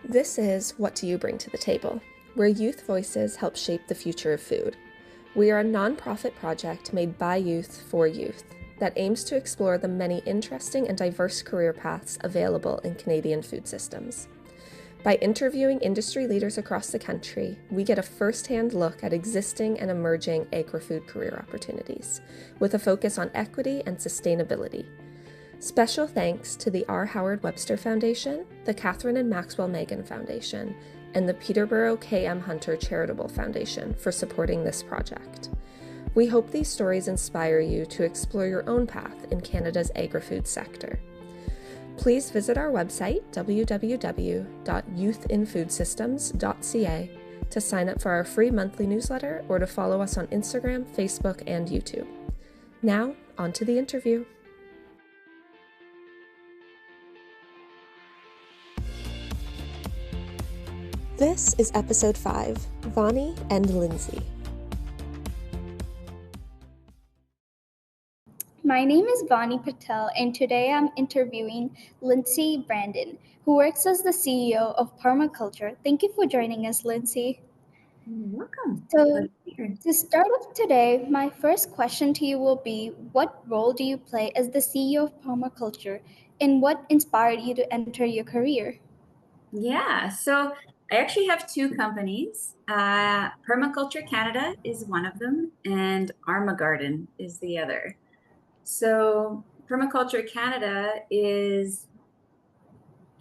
This is What Do You Bring to the Table, where youth voices help shape the future of food. We are a non-profit project made by youth for youth that aims to explore the many interesting and diverse career paths available in Canadian food systems. By interviewing industry leaders across the country, we get a first-hand look at existing and emerging agri-food career opportunities, with a focus on equity and sustainability. Special thanks to the R. Howard Webster Foundation, the Catherine Maxwell Meighen Foundation, and the Peterborough K.M. Charitable Foundation for supporting this project. We hope these stories inspire you to explore your own path in Canada's agri-food sector. Please visit our website, www.youthinfoodsystems.ca, to sign up for our free monthly newsletter or to follow us on Instagram, Facebook, and YouTube. Now, on to the interview. This is episode 5, Vaani and Lindsay. My name is Vaani Patel, and today I'm interviewing Lindsay Brandon, who works as the CEO of Permaculture. Thank you for joining us, Lindsay. You're welcome. So, to start off today, my first question to you will be, what role do you play as the CEO of Permaculture, and what inspired you to enter your career? Yeah, so I actually have two companies. Permaculture Canada is one of them, and Garden is the other. So Permaculture Canada is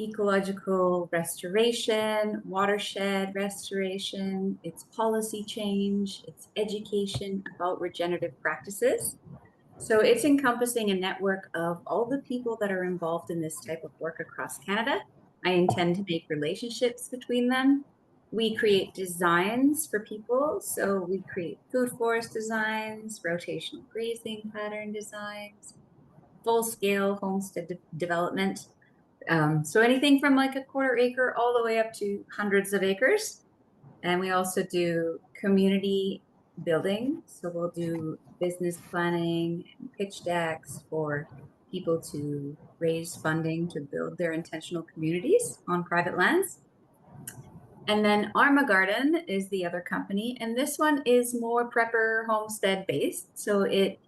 ecological restoration, watershed restoration, it's policy change, it's education about regenerative practices. So it's encompassing a network of all the people that are involved in this type of work across Canada. I intend to make relationships between them. We create designs for people. So we create food forest designs, rotational grazing pattern designs, full-scale homestead development. So anything from like a quarter acre all the way up to hundreds of acres. And we also do community building. So we'll do business planning and pitch decks for people to raise funding to build their intentional communities on private lands. And then Garden is the other company. And this one is more prepper homestead based. So it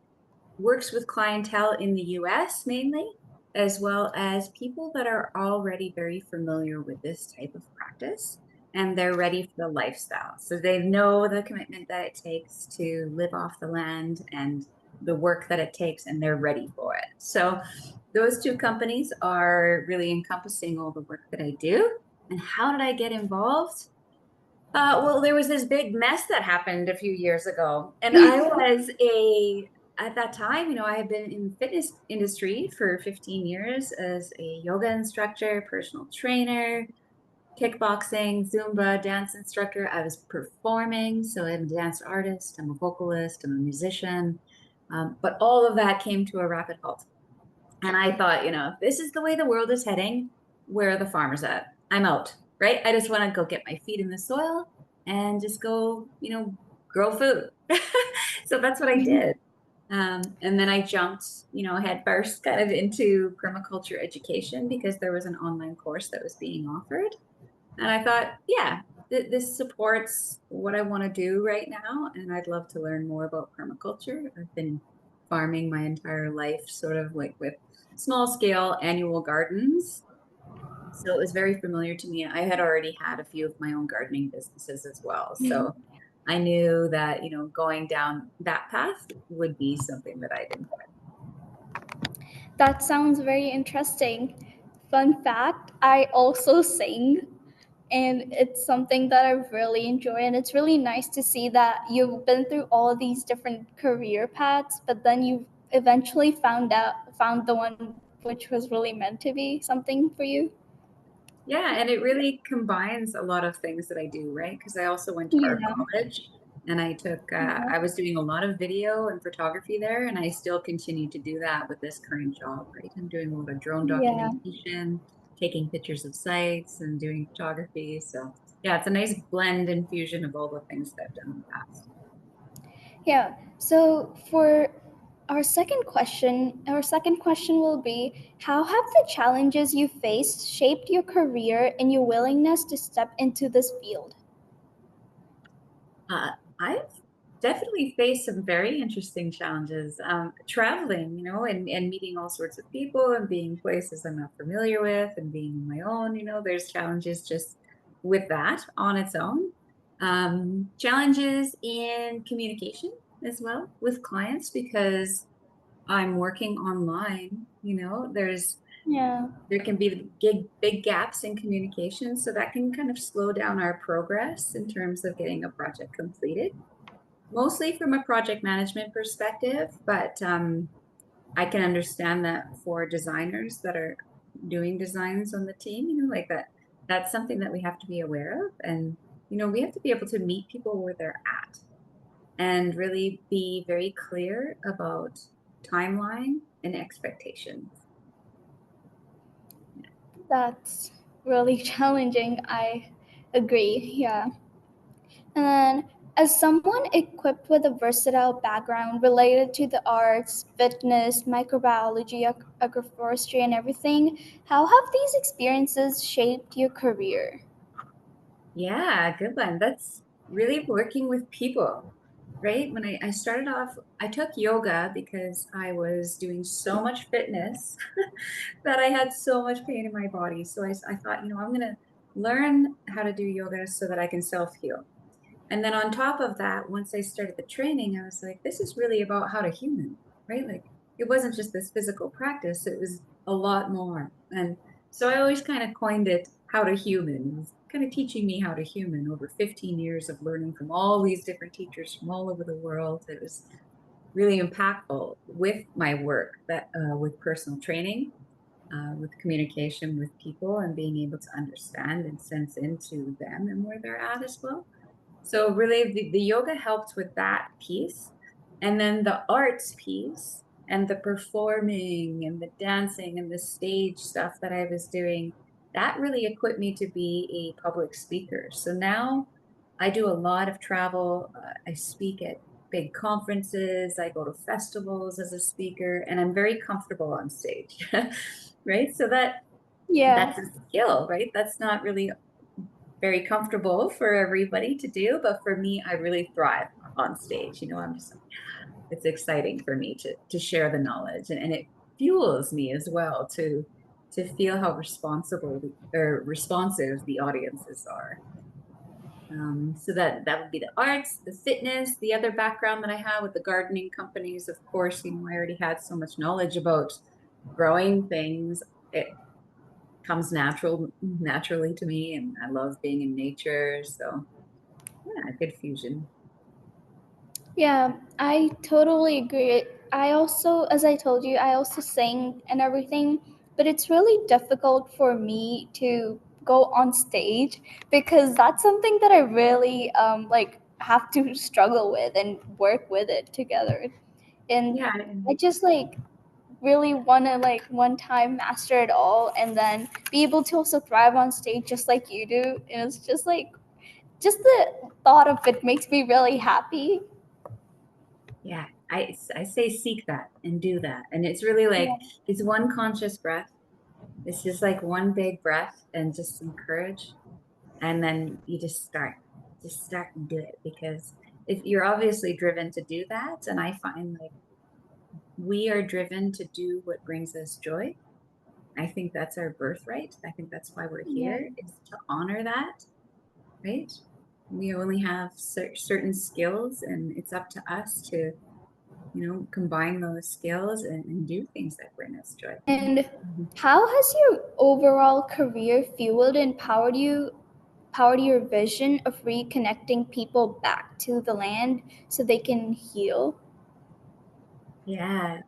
works with clientele in the US mainly, as well as people that are already very familiar with this type of practice. And they're ready for the lifestyle. So they know the commitment that it takes to live off the land and the work that it takes, and they're ready for it. So those two companies are really encompassing all the work that I do. And how did I get involved? Well, there was this big mess that happened a few years ago. And I was at that time, I had been in the fitness industry for 15 years as a yoga instructor, personal trainer, kickboxing, Zumba, dance instructor. I was performing, so I'm a dance artist, I'm a vocalist, I'm a musician. But all of that came to a rapid halt. And I thought, this is the way the world is heading. Where are the farmers at? I'm out, right? I just want to go get my feet in the soil and just go, grow food. So that's what I did. And then I jumped, head first kind of into permaculture education because there was an online course that was being offered. And I thought, yeah, this supports what I want to do right now. And I'd love to learn more about permaculture. I've been farming my entire life, sort of like with small scale annual gardens. So it was very familiar to me. I had already had a few of my own gardening businesses as well. So I knew that, going down that path would be something that I'd enjoy. That sounds very interesting. Fun fact, I also sing, and it's something that I really enjoy, and it's really nice to see that you've been through all these different career paths, but then you eventually found the one which was really meant to be something for you. Yeah, and it really combines a lot of things that I do, right? Because I also went to art college, and I took, I was doing a lot of video and photography there, and I still continue to do that with this current job, right? I'm doing a lot of drone documentation, taking pictures of sites and doing photography. So yeah, it's a nice blend and fusion of all the things that I've done in the past. Yeah, so for our second question will be, how have the challenges you faced shaped your career and your willingness to step into this field? I've definitely faced some very interesting challenges. Traveling, and meeting all sorts of people and being places I'm not familiar with and being on my own, there's challenges just with that on its own. Challenges in communication as well with clients because I'm working online, Yeah. there can be big gaps in communication. So that can kind of slow down our progress in terms of getting a project completed, mostly from a project management perspective. But I can understand that for designers that are doing designs on the team, like that's something that we have to be aware of. And, we have to be able to meet people where they're at and really be very clear about timeline and expectations. That's really challenging. I agree. Yeah. And then, as someone equipped with a versatile background related to the arts, fitness, microbiology, agroforestry, and everything, how have these experiences shaped your career? Yeah, good one. That's really working with people, right? When I started off, I took yoga because I was doing so much fitness that I had so much pain in my body. So I thought, I'm going to learn how to do yoga so that I can self-heal. And then on top of that, once I started the training, I was like, this is really about how to human, right? Like it wasn't just this physical practice, it was a lot more. And so I always kind of coined it how to human. It was kind of teaching me how to human over 15 years of learning from all these different teachers from all over the world. It was really impactful with my work that with personal training, with communication with people and being able to understand and sense into them and where they're at as well. So really the yoga helped with that piece. And then the arts piece and the performing and the dancing and the stage stuff that I was doing, that really equipped me to be a public speaker. So now I do a lot of travel. I speak at big conferences. I go to festivals as a speaker, and I'm very comfortable on stage, right? So Yeah. that's a skill, right? That's not really very comfortable for everybody to do, but for me, I really thrive on stage. I'm just, it's exciting for me to share the knowledge, and it fuels me as well to feel how responsible or responsive the audiences are. So that would be the arts, the fitness, the other background that I have with the gardening companies. Of course, I already had so much knowledge about growing things. It comes naturally to me, and I love being in nature. So yeah, good fusion. Yeah, I totally agree. I also, as I told you, I also sing and everything, but it's really difficult for me to go on stage because that's something that I really like have to struggle with and work with it together. And Yeah, I just like really want to like one time master it all and then be able to also thrive on stage just like you do. And it's just like just the thought of it makes me really happy. yeah. I say seek that and do that, and it's really like it's one conscious breath. It's just like one big breath and just some courage, and then you just start and do it, because if you're obviously driven to do that, and I find like we are driven to do what brings us joy. I think that's our birthright. I think that's why we're Yeah. here, is to honor that, right? We only have certain skills, and it's up to us to, combine those skills and do things that bring us joy. And Mhm. how has your overall career fueled and powered your vision of reconnecting people back to the land so they can heal? Yeah,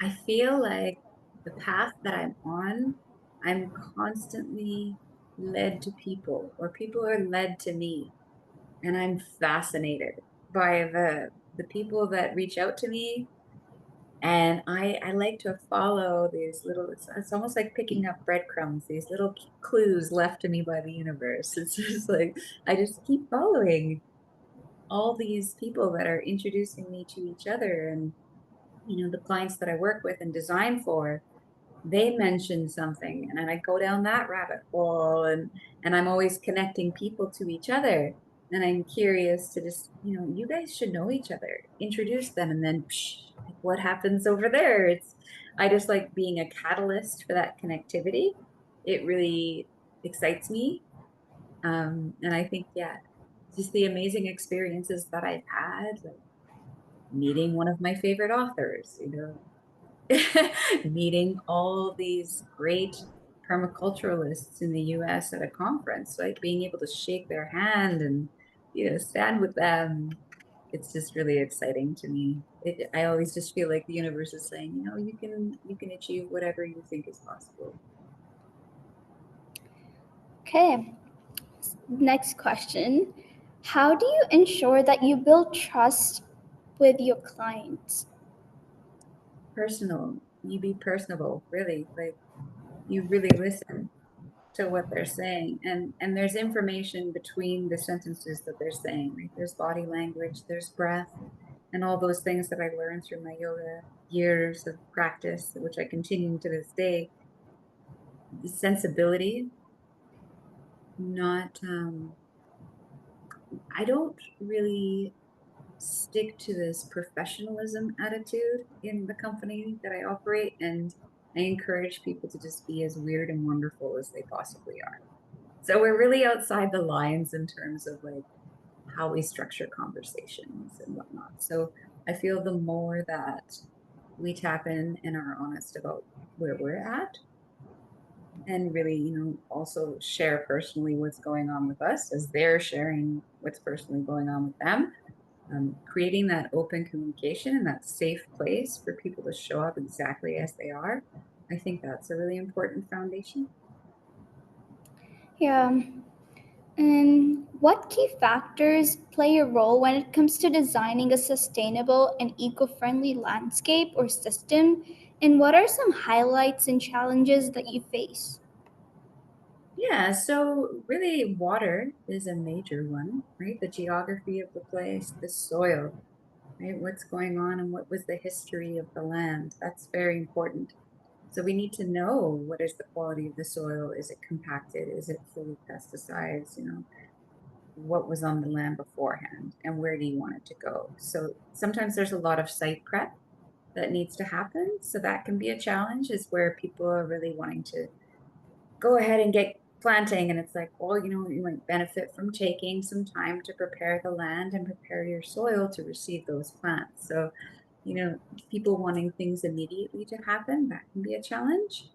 I feel like the path that I'm on, I'm constantly led to people, or people are led to me. And I'm fascinated by the people that reach out to me. And I like to follow these little, it's almost like picking up breadcrumbs, these little clues left to me by the universe. It's just like, I just keep following all these people that are introducing me to each other. the clients that I work with and design for, they mention something, and then I go down that rabbit hole, and I'm always connecting people to each other. And I'm curious to just, you guys should know each other, introduce them, and then like, what happens over there? I just like being a catalyst for that connectivity. It really excites me. And I think, yeah, just the amazing experiences that I've had, like meeting one of my favorite authors, meeting all these great permaculturalists in the US at a conference, like being able to shake their hand and, stand with them. It's just really exciting to me. I always just feel like the universe is saying, you can achieve whatever you think is possible. Okay, next question. How do you ensure that you build trust with your clients? You be personable, really. Like, you really listen to what they're saying, and there's information between the sentences that they're saying, right? There's body language, there's breath, and all those things that I learned through my yoga years of practice, which I continue to this day. The sensibility, not I don't really stick to this professionalism attitude in the company that I operate, and I encourage people to just be as weird and wonderful as they possibly are. So we're really outside the lines in terms of like how we structure conversations and whatnot. So I feel the more that we tap in and are honest about where we're at, and really, also share personally what's going on with us as they're sharing what's personally going on with them, creating that open communication and that safe place for people to show up exactly as they are. I think that's a really important foundation. Yeah. And what key factors play a role when it comes to designing a sustainable and eco-friendly landscape or system? And what are some highlights and challenges that you face? Yeah, so really water is a major one, right? The geography of the place, the soil, right? What's going on and what was the history of the land? That's very important. So we need to know, what is the quality of the soil? Is it compacted? Is it full of pesticides? What was on the land beforehand and where do you want it to go? So sometimes there's a lot of site prep that needs to happen. So that can be a challenge, is where people are really wanting to go ahead and get planting. And it's like, well, you might benefit from taking some time to prepare the land and prepare your soil to receive those plants. So, people wanting things immediately to happen, that can be a challenge,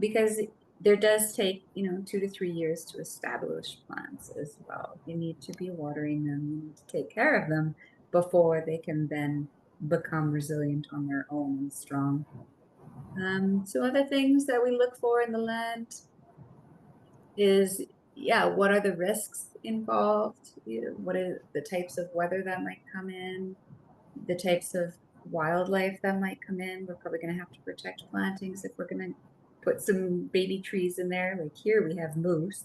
because there does take, 2 to 3 years to establish plants as well. You need to be watering them, you need to take care of them before they can then become resilient on their own and strong. So other things that we look for in the land is, yeah, what are the risks involved? What are the types of weather that might come in, the types of wildlife that might come in? We're probably going to have to protect plantings if we're going to put some baby trees in there. Like here we have moose.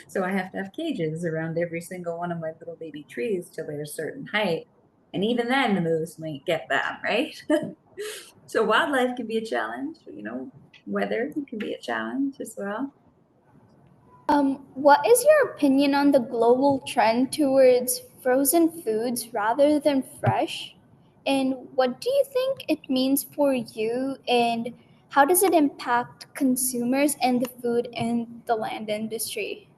So I have to have cages around every single one of my little baby trees till they're a certain height. And even then the moose might get them, right? So wildlife can be a challenge, weather can be a challenge as well. What is your opinion on the global trend towards frozen foods rather than fresh? And what do you think it means for you? And how does it impact consumers and the food and the land industry?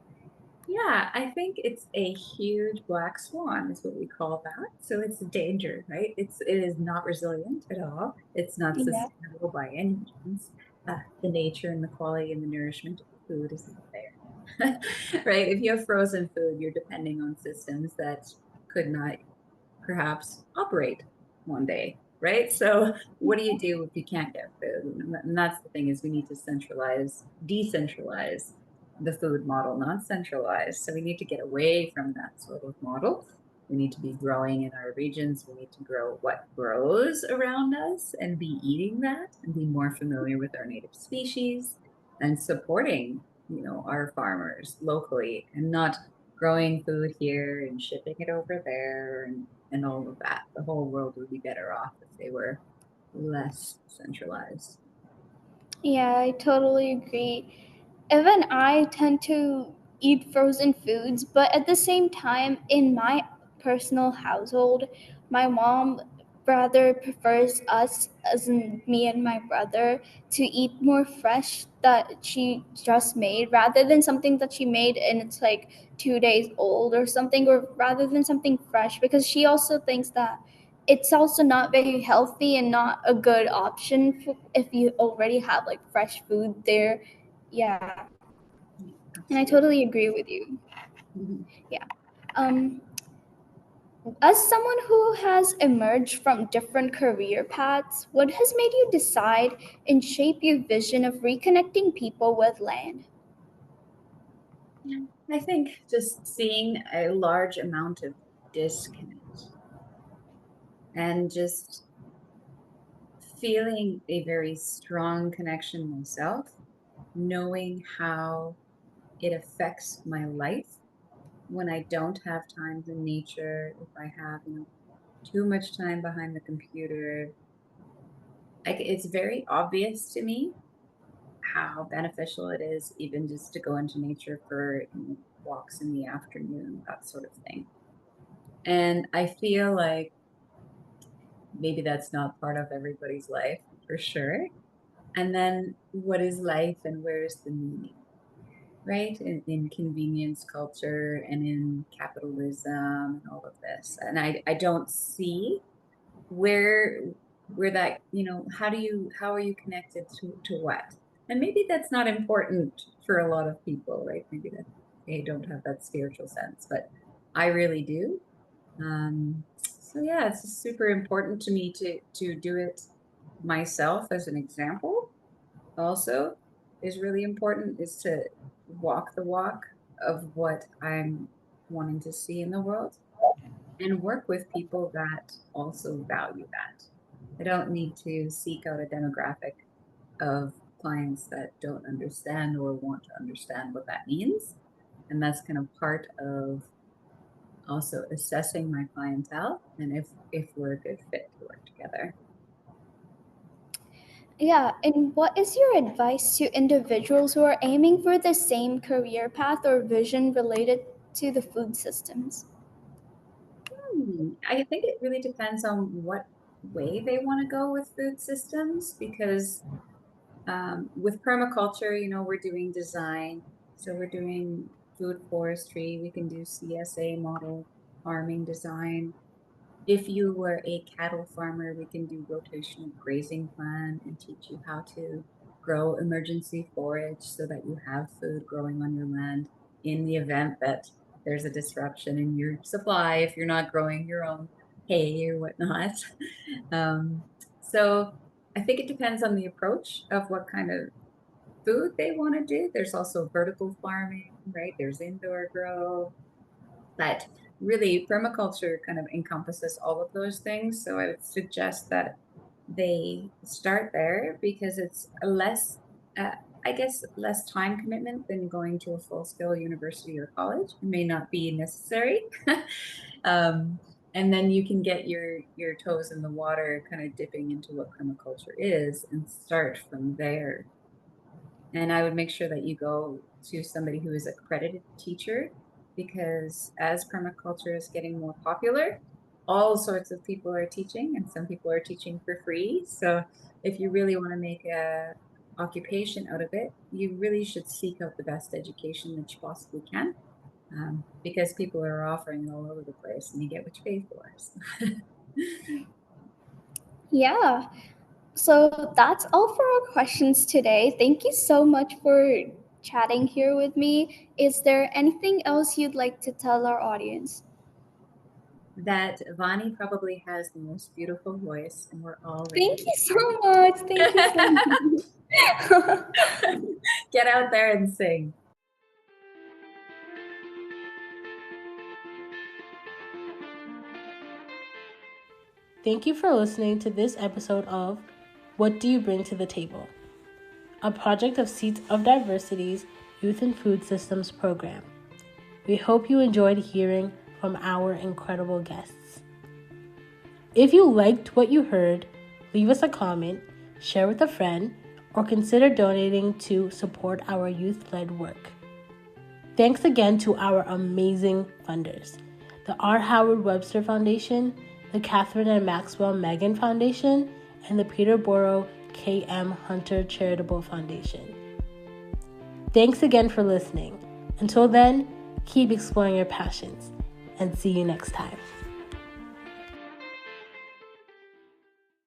Yeah, I think it's a huge black swan is what we call that. So it's a danger, right? It is not resilient at all. It's not Yeah. sustainable by any means. The nature and the quality and the nourishment of the food is not there. Right? If you have frozen food, you're depending on systems that could not perhaps operate one day, right? So what do you do if you can't get food? And that's the thing, is we need to decentralize the food model, not centralize. So we need to get away from that sort of model. We need to be growing in our regions. We need to grow what grows around us and be eating that and be more familiar with our native species and supporting, our farmers locally, and not growing food here and shipping it over there and all of that. The whole world would be better off if they were less centralized. Yeah, I totally agree. Even I tend to eat frozen foods, but at the same time, in my personal household, my mom rather prefers us, as in me and my brother, to eat more fresh that she just made rather than something that she made and it's like 2 days old or something, or rather than something fresh, because she also thinks that it's also not very healthy and not a good option if you already have like fresh food there. Yeah, and I Absolutely. totally agree with you. Mhm. Yeah. Um, as someone who has emerged from different career paths, what has made you decide and shape your vision of reconnecting people with land? I think just seeing a large amount of disconnect and just feeling a very strong connection myself, knowing how it affects my life when I don't have times in nature, if I have, too much time behind the computer. It's very obvious to me how beneficial it is, even just to go into nature for walks in the afternoon, that sort of thing. And I feel like maybe that's not part of everybody's life for sure. And then what is life and where is the meaning, right? In convenience culture and in capitalism and all of this. And I don't see where that, how are you connected to what? And maybe that's not important for a lot of people, right? Maybe that they don't have that spiritual sense, but I really do. So yeah, it's just super important to me to do it myself as an example. Also, is really important is to walk the walk of what I'm wanting to see in the world and work with people that also value that. I don't need to seek out a demographic of clients that don't understand or want to understand what that means. And that's kind of part of also assessing my clientele and if we're a good fit to work together. Yeah, and what is your advice to individuals who are aiming for the same career path or vision related to the food systems? I think it really depends on what way they want to go with food systems because with permaculture, we're doing design. So we're doing food forestry. We can do CSA model farming design. If you were a cattle farmer, we can do rotational grazing plan and teach you how to grow emergency forage so that you have food growing on your land in the event that there's a disruption in your supply if you're not growing your own hay or whatnot. Um, so I think it depends on the approach of what kind of food they want to do. There's also vertical farming, right? There's indoor grow, but really permaculture kind of encompasses all of those things. So I would suggest that they start there because it's a less, uh, I guess, less time commitment than going to a full scale university or college. It may not be necessary. um, and then you can get your toes in the water, kind of dipping into what permaculture is, and start from there. And I would make sure that you go to somebody who is a accredited teacher because as permaculture is getting more popular, all sorts of people are teaching and some people are teaching for free. So if you really want to make a occupation out of it, you really should seek out the best education that you possibly can because people are offering it all over the place and you get what you pay for. So. Yeah, so that's all for our questions today. Thank you so much for chatting here with me. Is there anything else you'd like to tell our audience? That Vaani probably has the most beautiful voice and we're all Thank ready you so much. Thank you so much. Get out there and sing. Thank you for listening to this episode of What Do You Bring to the Table? A project of Seeds of Diversity's Youth and Food Systems program. We hope you enjoyed hearing from our incredible guests. If you liked what you heard, leave us a comment, share with a friend, or consider donating to support our youth-led work. Thanks again to our amazing funders, the R. Howard Webster Foundation, the Catherine Maxwell Meighen Foundation, and the Peterborough K.M. Hunter Charitable Foundation. Thanks again for listening. Until then, keep exploring your passions, and see you next time.